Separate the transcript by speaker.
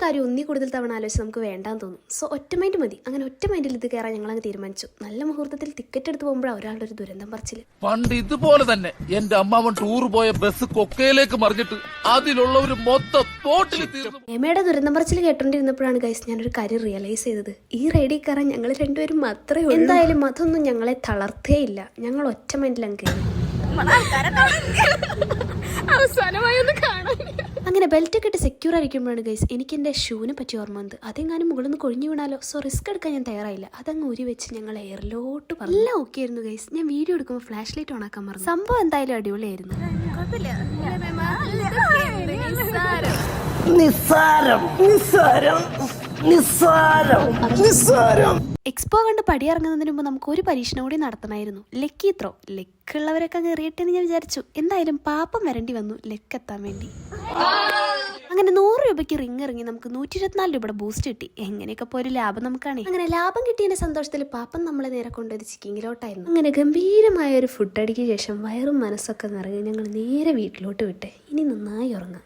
Speaker 1: കാര്യം ഒന്നി കൂടുതൽ തവണ ആലോചിച്ച് നമുക്ക് വേണ്ടാന്ന് തോന്നും. സോ ഒറ്റ മൈൻഡ് മതി. അങ്ങനെ ഒറ്റ മൈൻഡിൽ ഇത് കയറാൻ ഞങ്ങൾ അങ്ങ് തീരുമാനിച്ചു. നല്ല മുഹൂർത്തത്തിൽ ടിക്കറ്റ് എടുത്ത് പോകുമ്പോൾ ഒരാളുടെ ഒരു ദുരന്തം പറച്ചില്.
Speaker 2: പണ്ട് ഇതുപോലെ തന്നെ എന്റെ അമ്മാവൻ ടൂർ പോയ ബസ് കൊക്കയിലേക്ക് മറിഞ്ഞിട്ട് അതിലുള്ളവര് മൊത്തം ബോട്ടിൽ തീർന്നു.
Speaker 1: എമ്മയുടെ ദുരന്തം പറച്ചിൽ കേട്ടോണ്ടിരുന്നപ്പോഴാണ് ഗൈസ് ഞാനൊരു കാര്യം റിയലൈസ് ചെയ്തത്. ഈ റൈഡിൽ കയറാൻ ഞങ്ങൾ രണ്ടുപേരും മാത്രമേ ഉള്ളൂ. എന്തായാലും അതൊന്നും ഞങ്ങളെ തളർത്തേയില്ല. ഞങ്ങൾ ഒറ്റ മൈൻഡിൽ അങ്ങ് കയറി. അങ്ങനെ ബെൽറ്റ് ഒക്കെ ഇട്ട് സെക്യൂർ ആയിരിക്കുമ്പോഴാണ് ഗൈസ് എനിക്ക് എൻ്റെ ഷൂവിനെ പറ്റി ഓർമ്മ വന്നത്. അതെങ്ങാനും മുകളിൽ നിന്ന് കൊഴിഞ്ഞു വീണാലോ. സോ റിസ്ക് എടുക്കാൻ ഞാൻ തയ്യാറായില്ല. അതങ്ങ് ഊരി വെച്ച് ഞങ്ങൾ എയറിലോട്ട് പറഞ്ഞു. എല്ലാം ഓക്കെ ആയിരുന്നു ഗൈസ്. ഞാൻ വീഡിയോ എടുക്കുമ്പോൾ ഫ്ലാഷ് ലൈറ്റ് ഓൺ ആക്കാൻ പറഞ്ഞു. സംഭവം എന്തായാലും അടിപൊളിയായിരുന്നു. എക്സ്പോ കണ്ട് പടിയിറങ്ങുന്നതിന് മുമ്പ് നമുക്ക് ഒരു പരീക്ഷണം കൂടി നടത്തണമായിരുന്നു. Lucky throw. ലെക്കുള്ളവരൊക്കെ കയറിയട്ടെ എന്ന് ഞാൻ വിചാരിച്ചു. എന്തായാലും പാപ്പം വരേണ്ടി വന്നു ലെക്കെത്താൻ വേണ്ടി. അങ്ങനെ 100 രൂപയ്ക്ക് റിങ് ഇറങ്ങി നമുക്ക് 124 രൂപയുടെ ബൂസ്റ്റ് കിട്ടി. എങ്ങനെയൊക്കെ പോയി ഒരു ലാഭം നമുക്കാണ്. അങ്ങനെ ലാഭം കിട്ടിയതിന്റെ സന്തോഷത്തിൽ പാപ്പം നമ്മളെ നേരെ കൊണ്ടുപോയി ചിക്കിങ്ങിലോട്ടായിരുന്നു. അങ്ങനെ ഗംഭീരമായ ഒരു ഫുഡ് അടിക്ക് ശേഷം വയറും മനസ്സൊക്കെ നിറഞ്ഞ് ഞങ്ങൾ നേരെ വീട്ടിലോട്ട് വിട്ടെ. ഇനി നന്നായി ഉറങ്ങാം.